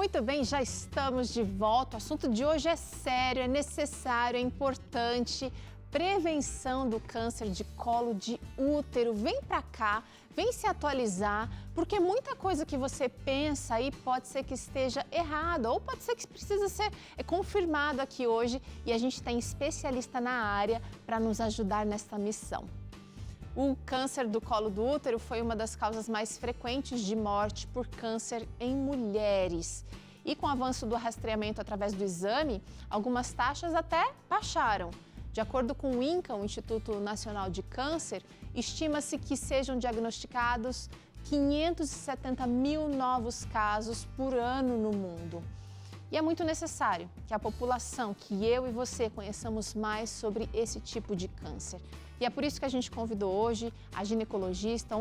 Muito bem, já estamos de volta. O assunto de hoje é sério, é necessário, é importante. Prevenção do câncer de colo de útero. Vem pra cá, vem se atualizar, porque muita coisa que você pensa aí pode ser que esteja errada ou pode ser que precisa ser confirmado aqui hoje e a gente tem especialista na área para nos ajudar nesta missão. O câncer do colo do útero foi uma das causas mais frequentes de morte por câncer em mulheres. E com o avanço do rastreamento através do exame, algumas taxas até baixaram. De acordo com o INCA, o Instituto Nacional de Câncer, estima-se que sejam diagnosticados 570 mil novos casos por ano no mundo. E é muito necessário que a população, que eu e você conheçamos mais sobre esse tipo de câncer. E é por isso que a gente convidou hoje a ginecologista,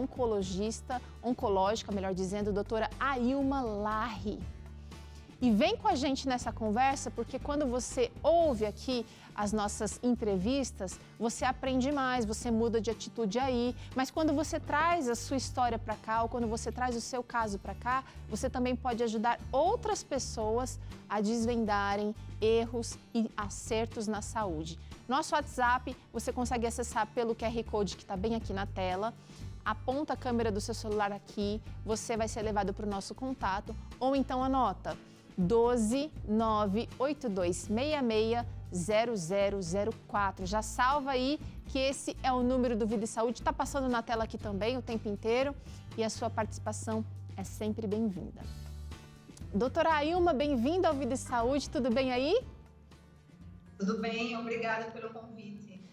oncológica, melhor dizendo, doutora Ailma Larri. E vem com a gente nessa conversa, porque quando você ouve aqui as nossas entrevistas, você aprende mais, você muda de atitude aí. Mas quando você traz a sua história para cá, ou quando você traz o seu caso para cá, você também pode ajudar outras pessoas a desvendarem erros e acertos na saúde. Nosso WhatsApp, você consegue acessar pelo QR Code que está bem aqui na tela. Aponta a câmera do seu celular aqui, você vai ser levado para o nosso contato, ou então anota 12 98266 0004. Já salva aí que esse é o número do Vida e Saúde, está passando na tela aqui também o tempo inteiro e a sua participação é sempre bem-vinda. Doutora Ailma, bem-vinda ao Vida e Saúde, tudo bem aí? Tudo bem, obrigada pelo convite.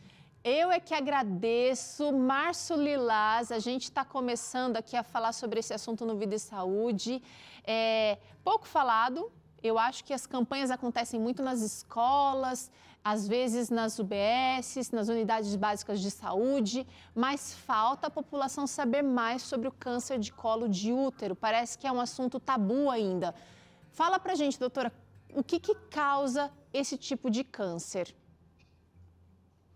Eu é que agradeço, Março Lilás, a gente está começando aqui a falar sobre esse assunto no Vida e Saúde, pouco falado, eu acho que as campanhas acontecem muito nas escolas, às vezes nas UBSs, nas unidades básicas de saúde, mas falta a população saber mais sobre o câncer de colo de útero, parece que é um assunto tabu ainda. Fala pra gente, doutora, o que causa esse tipo de câncer?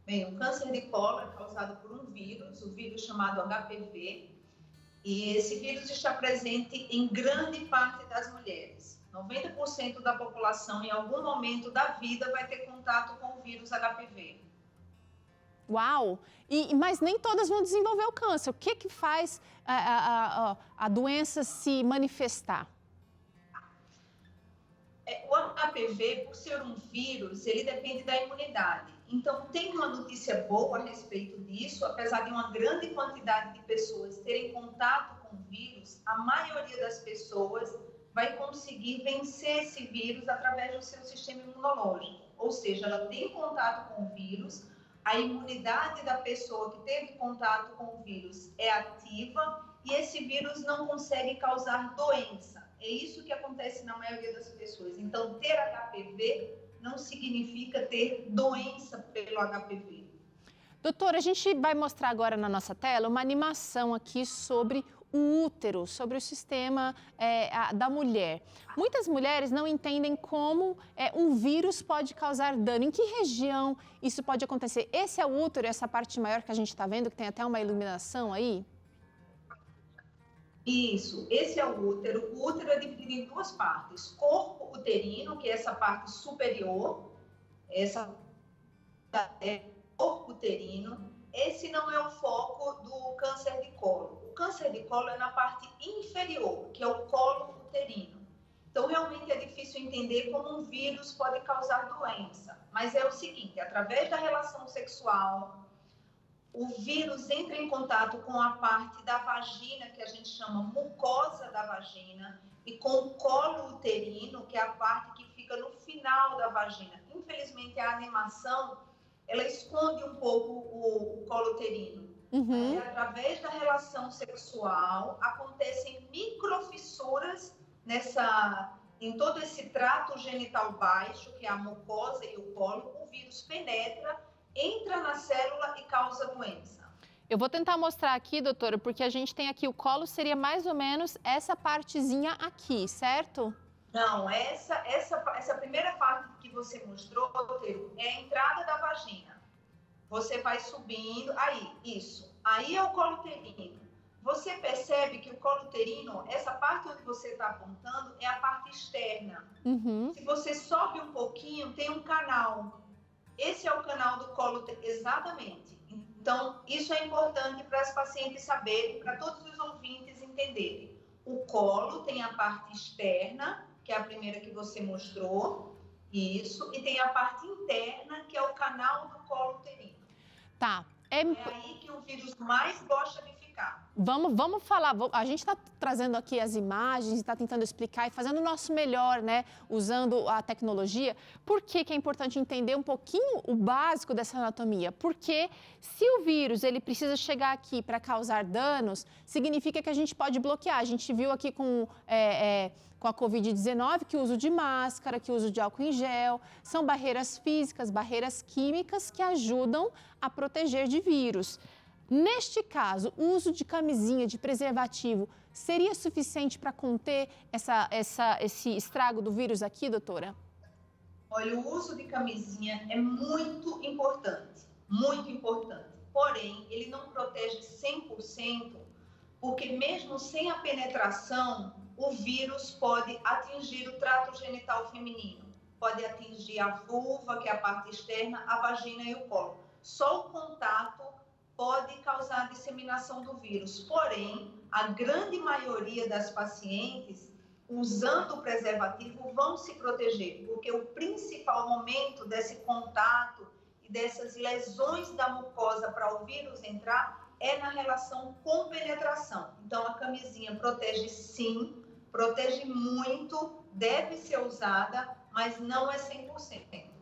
Bem, o câncer de colo é causado por um vírus, o vírus chamado HPV, e esse vírus está presente em grande parte das mulheres. 90% da população, em algum momento da vida, vai ter contato com o vírus HPV. Uau! Mas nem todas vão desenvolver o câncer. O que faz a doença se manifestar? O HPV, por ser um vírus, ele depende da imunidade. Então, tem uma notícia boa a respeito disso, apesar de uma grande quantidade de pessoas terem contato com o vírus, a maioria das pessoas vai conseguir vencer esse vírus através do seu sistema imunológico. Ou seja, ela tem contato com o vírus, a imunidade da pessoa que teve contato com o vírus é ativa e esse vírus não consegue causar doença. É isso que acontece na maioria das pessoas. Então, ter HPV não significa ter doença pelo HPV. Doutora, a gente vai mostrar agora na nossa tela uma animação aqui sobre o útero, sobre o sistema da mulher. Muitas mulheres não entendem como um vírus pode causar dano. Em que região isso pode acontecer? Esse é o útero, essa parte maior que a gente está vendo, que tem até uma iluminação aí? Isso, esse é o útero. O útero é dividido em duas partes. Corpo uterino, que é essa parte superior, essa é corpo uterino. Esse não é o foco do câncer de colo. O câncer de colo é na parte inferior, que é o colo uterino. Então, realmente é difícil entender como um vírus pode causar doença. Mas é o seguinte, através da relação sexual, o vírus entra em contato com a parte da vagina, que a gente chama mucosa da vagina, e com o colo uterino, que é a parte que fica no final da vagina. Infelizmente, a animação, ela esconde um pouco o colo uterino. Uhum. Através da relação sexual, acontecem microfissuras em todo esse trato genital baixo, que é a mucosa e o colo, o vírus penetra, entra na célula e causa doença. Eu vou tentar mostrar aqui, doutora, porque a gente tem aqui o colo, seria mais ou menos essa partezinha aqui, certo? Não, essa primeira parte que você mostrou, Teru, é a entrada da vagina. Você vai subindo, aí, isso. Aí é o colo uterino. você percebe que o colo uterino, essa parte onde você está apontando, é a parte externa. Se você sobe um pouquinho, tem um canal. Esse é o canal do colo uterino, exatamente. Então, isso é importante para as pacientes saberem, para todos os ouvintes entenderem. O colo tem a parte externa, que é a primeira que você mostrou, isso, e tem a parte interna, que é o canal do colo uterino. Tá. É aí que o vírus mais gosta de ficar. Vamos falar, a gente está trazendo aqui as imagens, está tentando explicar e fazendo o nosso melhor, né, usando a tecnologia. Por que é importante entender um pouquinho o básico dessa anatomia? Porque se o vírus ele precisa chegar aqui para causar danos, significa que a gente pode bloquear. A gente viu aqui com a Covid-19 que o uso de máscara, que o uso de álcool em gel, são barreiras físicas, barreiras químicas que ajudam a proteger de vírus. Neste caso, o uso de camisinha, de preservativo, seria suficiente para conter esse estrago do vírus aqui, doutora? Olha, o uso de camisinha é muito importante, muito importante. Porém, ele não protege 100%, porque mesmo sem a penetração, o vírus pode atingir o trato genital feminino, pode atingir a vulva, que é a parte externa, a vagina e o colo. Só o contato pode causar a disseminação do vírus. Porém, a grande maioria das pacientes, usando o preservativo, vão se proteger, porque o principal momento desse contato e dessas lesões da mucosa para o vírus entrar é na relação com penetração. Então, a camisinha protege sim, protege muito, deve ser usada, mas não é 100%.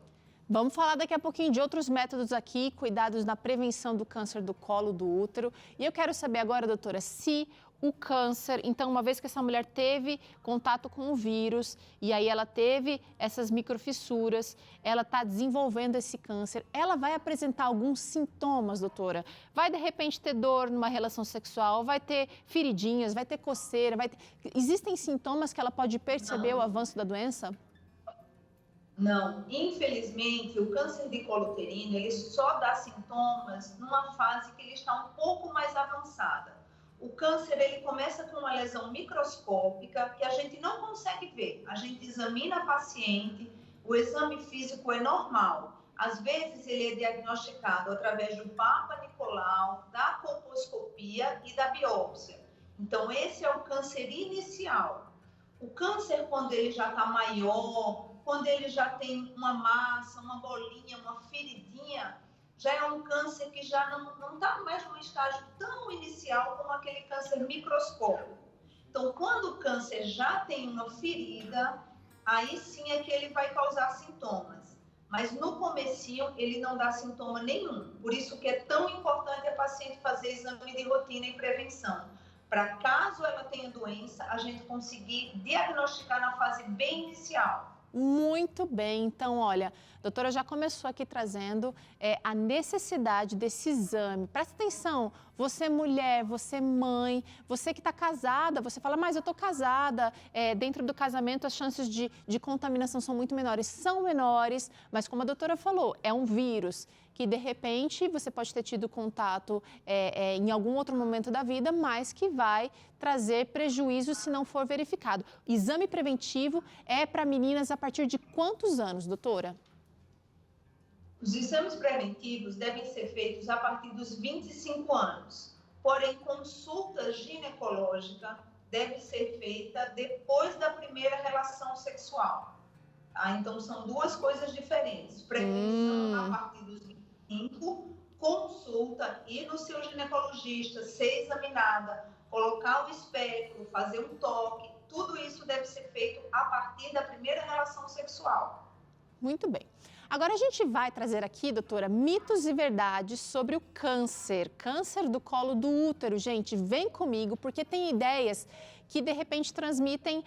Vamos falar daqui a pouquinho de outros métodos aqui, cuidados na prevenção do câncer do colo do útero. E eu quero saber agora, doutora, se o câncer, então, uma vez que essa mulher teve contato com o vírus e aí ela teve essas microfissuras, ela está desenvolvendo esse câncer, ela vai apresentar alguns sintomas, doutora? Vai, de repente, ter dor numa relação sexual, vai ter feridinhas, vai ter coceira, Existem sintomas que ela pode perceber o avanço da doença? Não, infelizmente, o câncer de colo uterino, ele só dá sintomas numa fase que ele está um pouco mais avançada. O câncer, ele começa com uma lesão microscópica que a gente não consegue ver. A gente examina a paciente, o exame físico é normal. Às vezes, ele é diagnosticado através do Papa Nicolau, da colposcopia e da biópsia. Então, esse é o câncer inicial. O câncer, quando ele já está maior, quando ele já tem uma massa, uma bolinha, uma feridinha, já é um câncer que já não está mais num estágio tão inicial como aquele câncer microscópico. Então, quando o câncer já tem uma ferida, aí sim é que ele vai causar sintomas. Mas no comecinho, ele não dá sintoma nenhum. Por isso que é tão importante a paciente fazer exame de rotina e prevenção. Para caso ela tenha doença, a gente conseguir diagnosticar na fase bem inicial. Muito bem, então olha, a doutora já começou aqui trazendo a necessidade desse exame. Presta atenção, você mulher, você mãe, você que está casada, você fala, mas eu estou casada, dentro do casamento as chances de contaminação são muito menores. São menores, mas como a doutora falou, é um vírus que de repente você pode ter tido contato em algum outro momento da vida, mas que vai trazer prejuízo se não for verificado. Exame preventivo é para meninas a partir de quantos anos, doutora? Os exames preventivos devem ser feitos a partir dos 25 anos. Porém, consulta ginecológica deve ser feita depois da primeira relação sexual. Tá? Então, são duas coisas diferentes. Prevenção a partir dos 25, consulta, ir no seu ginecologista, ser examinada, colocar o espéculo, fazer um toque, tudo isso deve ser feito a partir da primeira relação sexual. Muito bem. Agora a gente vai trazer aqui, doutora, mitos e verdades sobre o câncer do colo do útero. Gente, vem comigo, porque tem ideias que de repente transmitem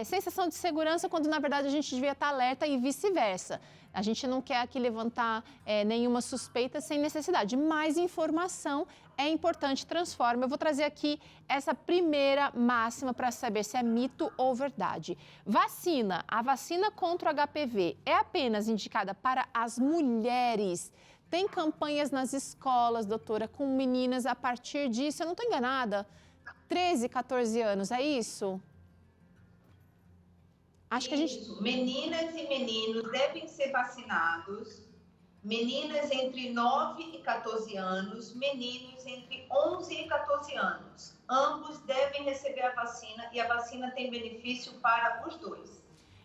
sensação de segurança, quando na verdade a gente devia estar alerta e vice-versa. A gente não quer aqui levantar nenhuma suspeita sem necessidade. Mais informação é importante, transforma. Eu vou trazer aqui essa primeira máxima para saber se é mito ou verdade. A vacina contra o HPV é apenas indicada para as mulheres Tem campanhas nas escolas, doutora, com meninas a partir disso, eu não estou enganada, 13, 14 anos, é isso? Acho que a gente... Isso, meninas e meninos devem ser vacinados, meninas entre 9 e 14 anos, meninos entre 11 e 14 anos. Ambos devem receber a vacina e a vacina tem benefício para os dois.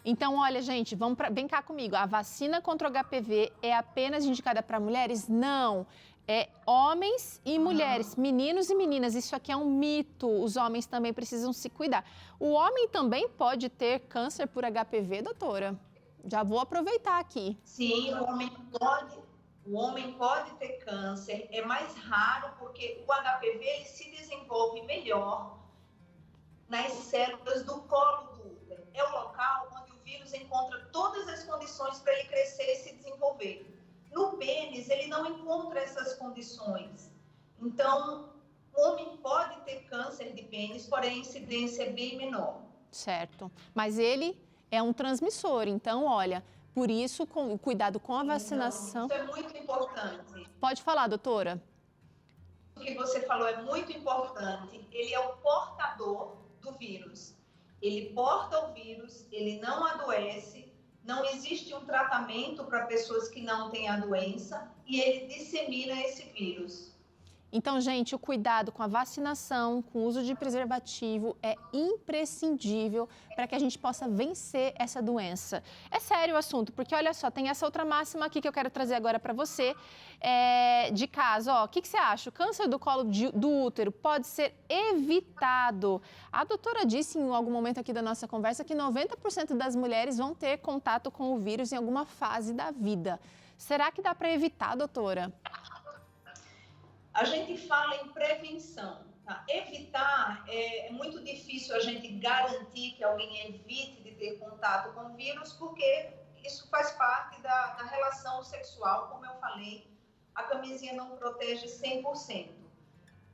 Então, olha, gente, vem cá comigo. A vacina contra o HPV é apenas indicada para mulheres? Não. É homens e mulheres, meninos e meninas. Isso aqui é um mito. Os homens também precisam se cuidar. O homem também pode ter câncer por HPV, doutora? Já vou aproveitar aqui. Sim, o homem pode ter câncer. É mais raro porque o HPV ele se desenvolve melhor nas células do colo do útero. É o local onde o vírus encontra todas as condições para ele crescer e se desenvolver. No pênis, ele não encontra essas condições. Então, o homem pode ter câncer de pênis, porém a incidência é bem menor. Certo. Mas ele é um transmissor, então, olha, por isso, cuidado com a vacinação. Então, isso é muito importante. Pode falar, doutora. O que você falou é muito importante. Ele é o portador do vírus. Ele porta o vírus, ele não adoece, não existe um tratamento para pessoas que não têm a doença e ele dissemina esse vírus. Então, gente, o cuidado com a vacinação, com o uso de preservativo é imprescindível para que a gente possa vencer essa doença. É sério o assunto, porque olha só, tem essa outra máxima aqui que eu quero trazer agora para você, de caso. O que você acha? O câncer do colo do útero pode ser evitado? A doutora disse em algum momento aqui da nossa conversa que 90% das mulheres vão ter contato com o vírus em alguma fase da vida. Será que dá para evitar, doutora? A gente fala em prevenção, tá? Evitar é muito difícil a gente garantir que alguém evite de ter contato com o vírus, porque isso faz parte da relação sexual, como eu falei, a camisinha não protege 100%.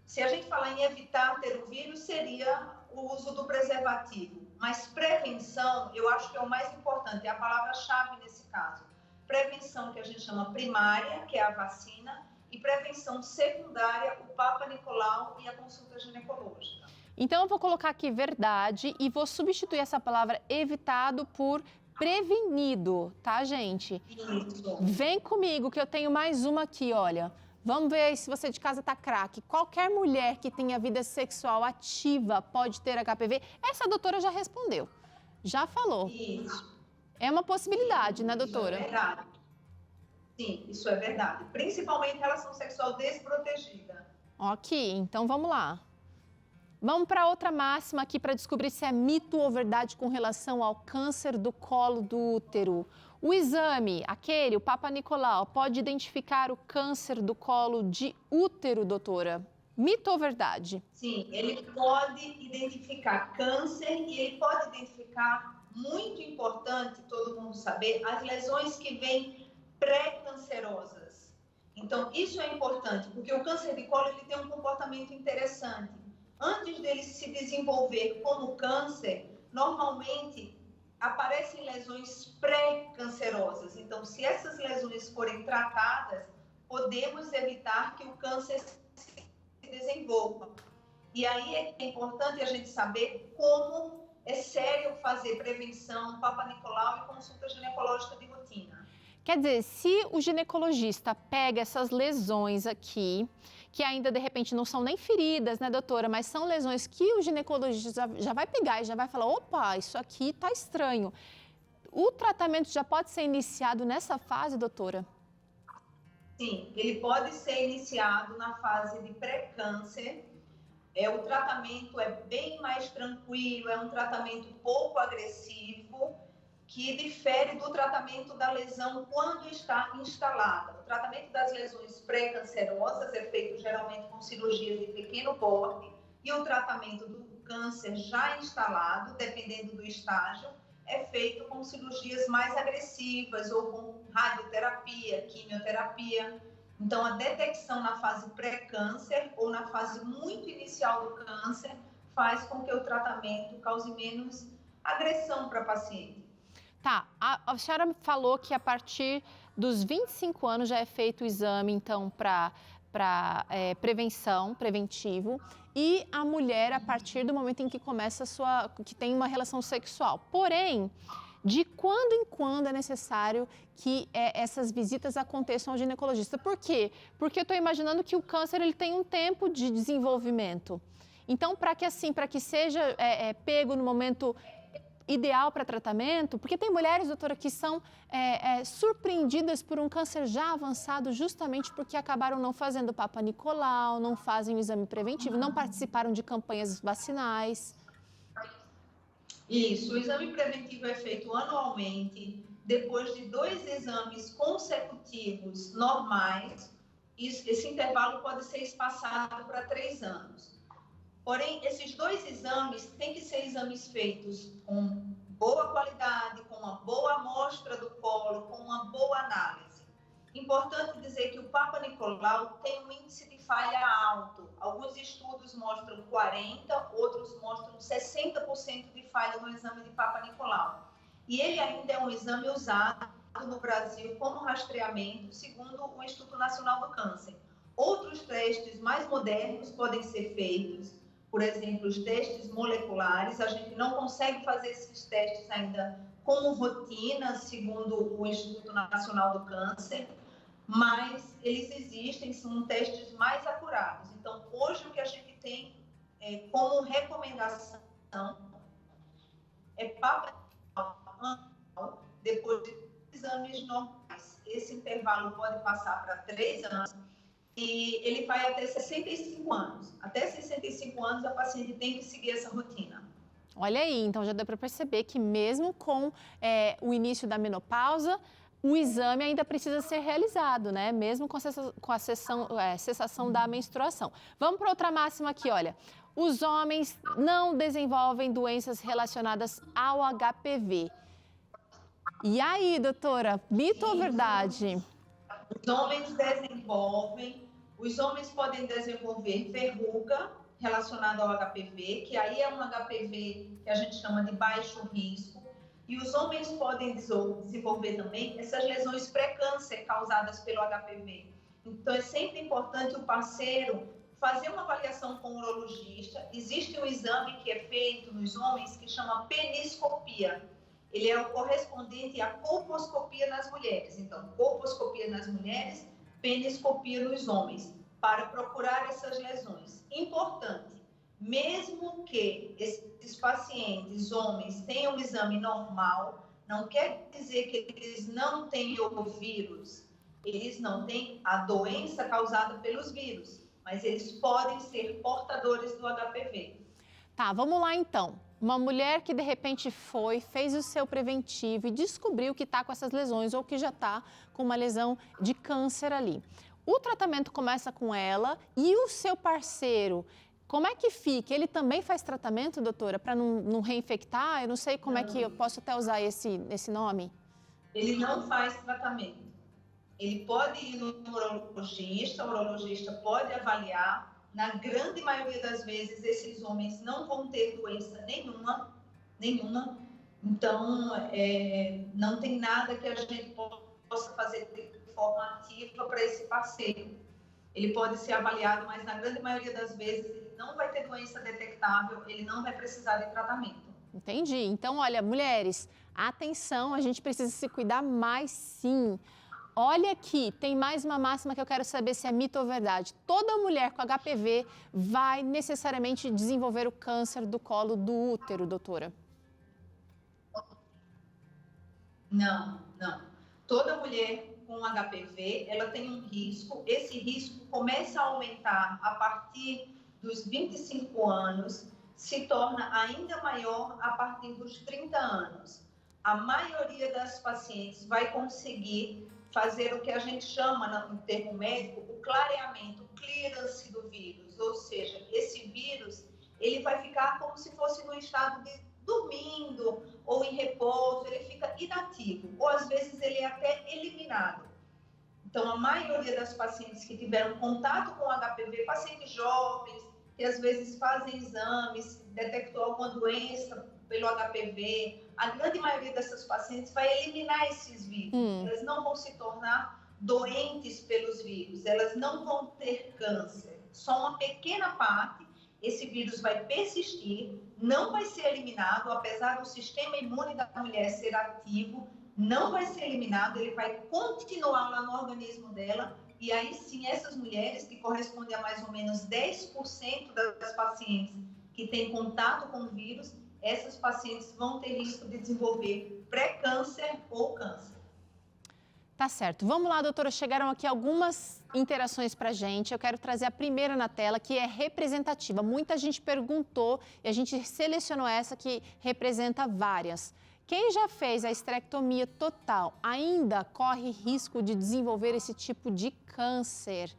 Se a gente falar em evitar ter o vírus, seria o uso do preservativo, mas prevenção, eu acho que é o mais importante, é a palavra-chave nesse caso. Prevenção que a gente chama primária, que é a vacina, e prevenção secundária, o Papa Nicolau e a consulta ginecológica. Então, eu vou colocar aqui verdade e vou substituir essa palavra evitado por prevenido, tá, gente? Isso. Vem comigo que eu tenho mais uma aqui, olha. Vamos ver se você de casa tá craque. Qualquer mulher que tenha vida sexual ativa pode ter HPV? Essa doutora já respondeu, já falou. Isso. É uma possibilidade, né, doutora? Isso é verdade. Sim, isso é verdade. Principalmente relação sexual desprotegida. Ok, então vamos lá. Vamos para outra máxima aqui para descobrir se é mito ou verdade com relação ao câncer do colo do útero. O exame, o Papa Nicolau, pode identificar o câncer do colo de útero, doutora? Mito ou verdade? Sim, ele pode identificar câncer e ele pode identificar, muito importante todo mundo saber, as lesões que vêm pré-cancerosas. Então, isso é importante, porque o câncer de colo ele tem um comportamento interessante. Antes dele se desenvolver como câncer, normalmente aparecem lesões pré-cancerosas. Então, se essas lesões forem tratadas, podemos evitar que o câncer se desenvolva. E aí é importante a gente saber como é sério fazer prevenção, Papa Nicolau e consulta ginecológica de rotina. Quer dizer, se o ginecologista pega essas lesões aqui, que ainda de repente não são nem feridas, né, doutora, mas são lesões que o ginecologista já vai pegar e já vai falar, opa, isso aqui tá estranho. O tratamento já pode ser iniciado nessa fase, doutora? Sim, ele pode ser iniciado na fase de pré-câncer. O tratamento é bem mais tranquilo, é um tratamento pouco agressivo, que difere do tratamento da lesão quando está instalada. O tratamento das lesões pré-cancerosas é feito geralmente com cirurgias de pequeno porte e o tratamento do câncer já instalado, dependendo do estágio, é feito com cirurgias mais agressivas ou com radioterapia, quimioterapia. Então, a detecção na fase pré-câncer ou na fase muito inicial do câncer faz com que o tratamento cause menos agressão para a paciente. Tá, a senhora falou que a partir dos 25 anos já é feito o exame, então, para prevenção, preventivo, e a mulher a partir do momento em que começa que tem uma relação sexual. Porém, de quando em quando é necessário que essas visitas aconteçam ao ginecologista. Por quê? Porque eu estou imaginando que o câncer ele tem um tempo de desenvolvimento. Então, para que seja pego no momento ideal para tratamento, porque tem mulheres, doutora, que são surpreendidas por um câncer já avançado justamente porque acabaram não fazendo Papa Nicolau, não fazem o exame preventivo, não participaram de campanhas vacinais. Isso, o exame preventivo é feito anualmente, depois de 2 exames consecutivos normais, esse intervalo pode ser espaçado para 3 anos. Porém, esses 2 exames têm que ser exames feitos com boa qualidade, com uma boa amostra do colo, com uma boa análise. Importante dizer que o Papa Nicolau tem um índice de falha alto. Alguns estudos mostram 40%, outros mostram 60% de falha no exame de Papa Nicolau. E ele ainda é um exame usado no Brasil como rastreamento, segundo o Instituto Nacional do Câncer. Outros testes mais modernos podem ser feitos, por exemplo, os testes moleculares. A gente não consegue fazer esses testes ainda como rotina, segundo o Instituto Nacional do Câncer, mas eles existem, são testes mais acurados. Então, hoje o que a gente tem como recomendação é Papa anual, depois de exames normais. Esse intervalo pode passar para 3 anos e ele vai até 65 anos. Até 65 anos a paciente tem que seguir essa rotina. Olha aí, então já dá para perceber que mesmo com o início da menopausa, o exame ainda precisa ser realizado, né? Mesmo com a cessação da menstruação. Vamos para outra máxima aqui, olha. Os homens não desenvolvem doenças relacionadas ao HPV. E aí, doutora, mito ou verdade? Os homens podem desenvolver verruga relacionada ao HPV, que aí é um HPV que a gente chama de baixo risco. E os homens podem desenvolver também essas lesões pré-câncer causadas pelo HPV. Então, é sempre importante o parceiro fazer uma avaliação com o urologista. Existe um exame que é feito nos homens que chama peniscopia. Ele é o correspondente à colposcopia nas mulheres. Então, colposcopia nas mulheres, peniscopia nos homens, para procurar essas lesões. Importante. Mesmo que esses pacientes, homens, tenham um exame normal, não quer dizer que eles não tenham o vírus, eles não têm a doença causada pelos vírus, mas eles podem ser portadores do HPV. Tá, vamos lá então. Uma mulher que de repente fez o seu preventivo e descobriu que está com essas lesões ou que já está com uma lesão de câncer ali. O tratamento começa com ela e o seu parceiro. Como é que fica? Ele também faz tratamento, doutora, para não reinfectar? Eu não sei como é que eu posso até usar esse nome. Ele não faz tratamento. Ele pode ir no urologista, o urologista pode avaliar. Na grande maioria das vezes, esses homens não vão ter doença nenhuma. Então, não tem nada que a gente possa fazer de forma ativa para esse parceiro. Ele pode ser avaliado, mas na grande maioria das vezes ele não vai ter doença detectável, ele não vai precisar de tratamento. Entendi. Então, olha, mulheres, atenção, a gente precisa se cuidar mais sim. Olha aqui, tem mais uma máxima que eu quero saber se é mito ou verdade. Toda mulher com HPV vai necessariamente desenvolver o câncer do colo do útero, doutora? Não. Toda mulher com HPV, ela tem um risco. Esse risco começa a aumentar a partir dos 25 anos, se torna ainda maior a partir dos 30 anos. A maioria das pacientes vai conseguir fazer o que a gente chama, no termo médico, o clareamento, o clearance do vírus. Ou seja, esse vírus, ele vai ficar como se fosse no estado de dormindo ou em repouso, ele fica inativo, ou às vezes ele é até eliminado. Então, a maioria das pacientes que tiveram contato com HPV, pacientes jovens, que às vezes fazem exames, detectou alguma doença pelo HPV, a grande maioria dessas pacientes vai eliminar esses vírus. Elas não vão se tornar doentes pelos vírus, elas não vão ter câncer. Só uma pequena parte, esse vírus vai persistir, não vai ser eliminado, apesar do sistema imune da mulher ser ativo, não vai ser eliminado, ele vai continuar lá no organismo dela. E aí sim, essas mulheres, que correspondem a mais ou menos 10% das pacientes que têm contato com o vírus, essas pacientes vão ter risco de desenvolver pré-câncer ou câncer. Tá certo. Vamos lá, doutora. Chegaram aqui algumas interações para a gente. Eu quero trazer a primeira na tela, que é representativa. Muita gente perguntou e a gente selecionou essa que representa várias. Quem já fez a esterectomia total ainda corre risco de desenvolver esse tipo de câncer?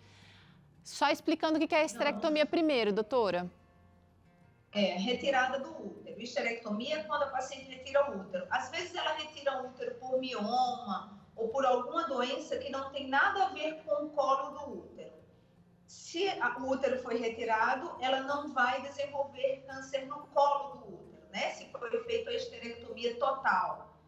Só explicando o que é a esterectomia primeiro, doutora. Retirada do útero. Esterectomia é quando a paciente retira o útero. Às vezes ela retira o útero por mioma ou por alguma doença que não tem nada a ver com o colo do útero. Se o útero foi retirado, ela não vai desenvolver câncer no colo do útero, né? Se foi feita a esterectomia total.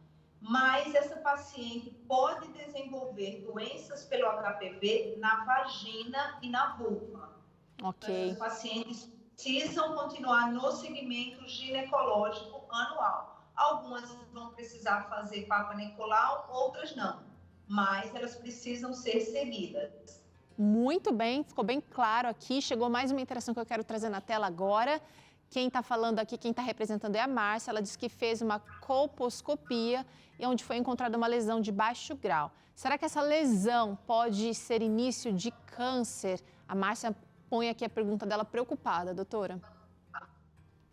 Mas essa paciente pode desenvolver doenças pelo HPV na vagina e na vulva. Ok. Então, as pacientes precisam continuar no segmento ginecológico anual. Algumas vão precisar fazer Papa Nicolau, outras não, mas elas precisam ser seguidas. Muito bem, ficou bem claro aqui. Chegou mais uma interação que eu quero trazer na tela agora. Quem está falando aqui, quem está representando é a Márcia. Ela disse que fez uma colposcopia e onde foi encontrada uma lesão de baixo grau. Será que essa lesão pode ser início de câncer? A Márcia põe aqui a pergunta dela preocupada, doutora.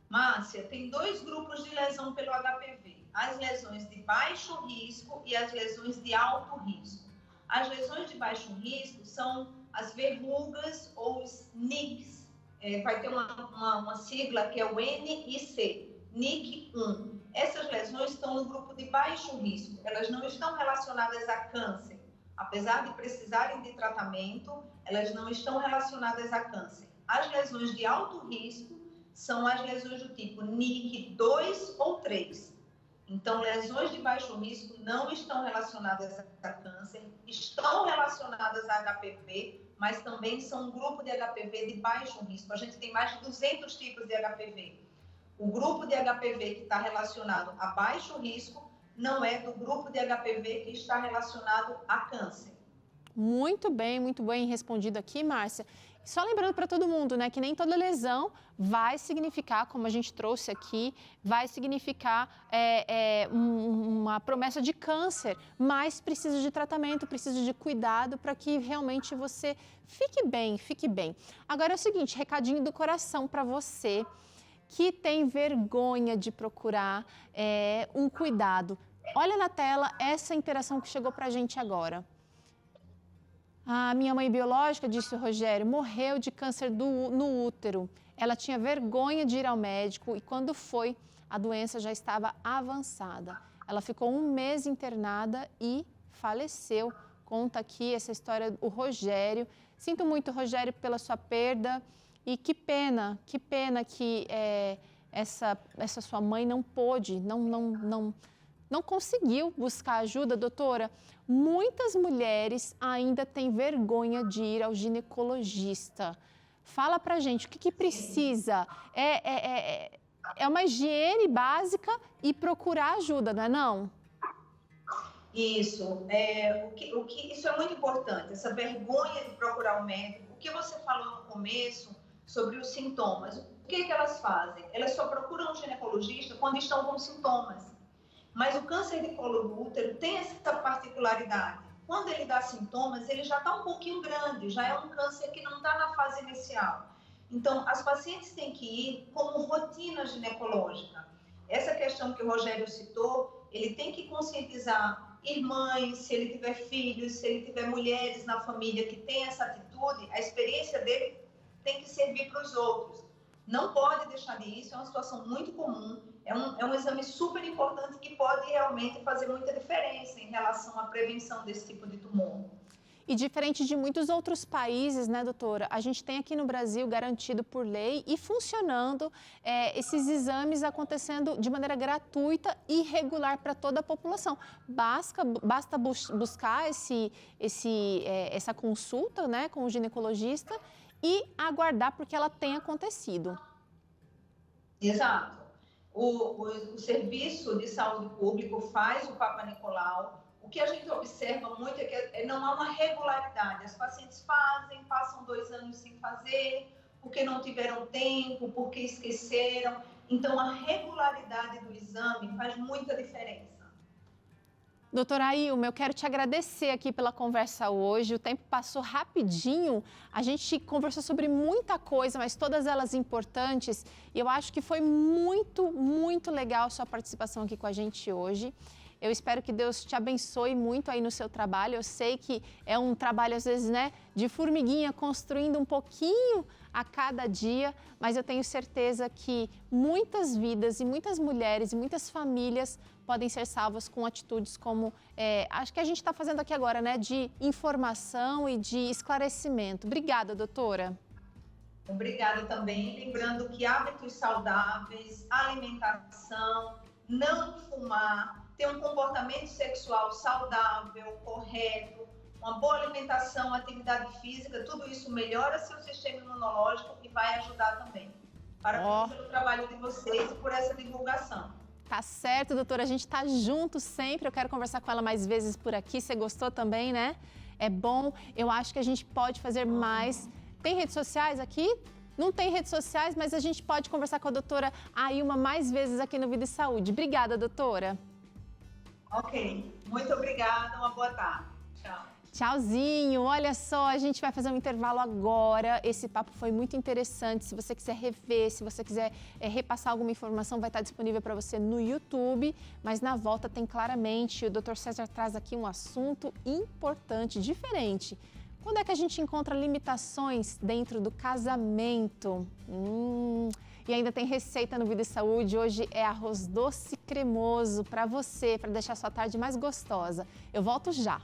Márcia, tem dois grupos de lesão pelo HPV. As lesões de baixo risco e as lesões de alto risco. As lesões de baixo risco são as verrugas ou os NICs. Vai ter uma sigla que é o NIC, NIC1. Essas lesões estão no grupo de baixo risco. Elas não estão relacionadas a câncer. Apesar de precisarem de tratamento, elas não estão relacionadas a câncer. As lesões de alto risco são as lesões do tipo NIC 2 ou 3. Então, lesões de baixo risco não estão relacionadas a câncer, estão relacionadas a HPV, mas também são um grupo de HPV de baixo risco. A gente tem mais de 200 tipos de HPV. O grupo de HPV que está relacionado a baixo risco não é do grupo de HPV que está relacionado a câncer. Muito bem respondido aqui, Márcia. Só lembrando para todo mundo, né, que nem toda lesão vai significar, como a gente trouxe aqui, vai significar uma promessa de câncer, mas precisa de tratamento, precisa de cuidado para que realmente você fique bem. Agora é o seguinte, recadinho do coração para você que tem vergonha de procurar um cuidado. Olha na tela essa interação que chegou para a gente agora. A minha mãe biológica, disse o Rogério, morreu de câncer no útero. Ela tinha vergonha de ir ao médico e quando foi, a doença já estava avançada. Ela ficou 1 mês internada e faleceu. Conta aqui essa história o Rogério. Sinto muito, Rogério, pela sua perda e que pena que essa sua mãe não pôde, não conseguiu buscar ajuda, doutora. Muitas mulheres ainda têm vergonha de ir ao ginecologista. Fala pra gente, o que precisa? É uma higiene básica e procurar ajuda, não é não? Isso. Isso é muito importante, essa vergonha de procurar o médico. O que você falou no começo sobre os sintomas, o que elas fazem? Elas só procuram um ginecologista quando estão com sintomas. Mas o câncer de colo do útero tem essa particularidade. Quando ele dá sintomas, ele já está um pouquinho grande, já é um câncer que não está na fase inicial. Então, as pacientes têm que ir como rotina ginecológica. Essa questão que o Rogério citou, ele tem que conscientizar irmãs, se ele tiver filhos, se ele tiver mulheres na família que têm essa atitude, a experiência dele tem que servir para os outros. Não pode deixar de ir, isso é uma situação muito comum. É um exame super importante que pode realmente fazer muita diferença em relação à prevenção desse tipo de tumor. E diferente de muitos outros países, né, doutora, a gente tem aqui no Brasil garantido por lei e funcionando esses exames acontecendo de maneira gratuita e regular para toda a população. Basta buscar essa consulta, né, com o ginecologista e aguardar porque ela tem acontecido. Exato. O Serviço de Saúde Público faz o Papa Nicolau. O que a gente observa muito é que não há uma regularidade. As pacientes passam 2 anos sem fazer, porque não tiveram tempo, porque esqueceram. Então, a regularidade do exame faz muita diferença. Doutora Ailma, eu quero te agradecer aqui pela conversa hoje. O tempo passou rapidinho. A gente conversou sobre muita coisa, mas todas elas importantes. E eu acho que foi muito, muito legal a sua participação aqui com a gente hoje. Eu espero que Deus te abençoe muito aí no seu trabalho. Eu sei que é um trabalho, às vezes, né, de formiguinha, construindo um pouquinho a cada dia, mas eu tenho certeza que muitas vidas e muitas mulheres e muitas famílias podem ser salvas com atitudes como, acho que a gente está fazendo aqui agora, né, de informação e de esclarecimento. Obrigada, doutora. Obrigada também. Lembrando que hábitos saudáveis, alimentação, não fumar, ter um comportamento sexual saudável, correto, uma boa alimentação, atividade física, tudo isso melhora seu sistema imunológico e vai ajudar também. Parabéns pelo trabalho de vocês e por essa divulgação. Tá certo, doutora. A gente tá junto sempre. Eu quero conversar com ela mais vezes por aqui. Você gostou também, né? É bom. Eu acho que a gente pode fazer mais. Tem redes sociais aqui? Não tem redes sociais, mas a gente pode conversar com a doutora Ailma mais vezes aqui no Vida e Saúde. Obrigada, doutora. Ok. Muito obrigada. Uma boa tarde. Tchau. Tchauzinho, olha só, a gente vai fazer um intervalo agora. Esse papo foi muito interessante. Se você quiser rever, se você quiser repassar alguma informação, vai estar disponível para você no YouTube. Mas na volta tem claramente, o Dr. César traz aqui um assunto importante, diferente. Quando é que a gente encontra limitações dentro do casamento? E ainda tem receita no Vida e Saúde. Hoje é arroz doce cremoso para você, para deixar sua tarde mais gostosa. Eu volto já.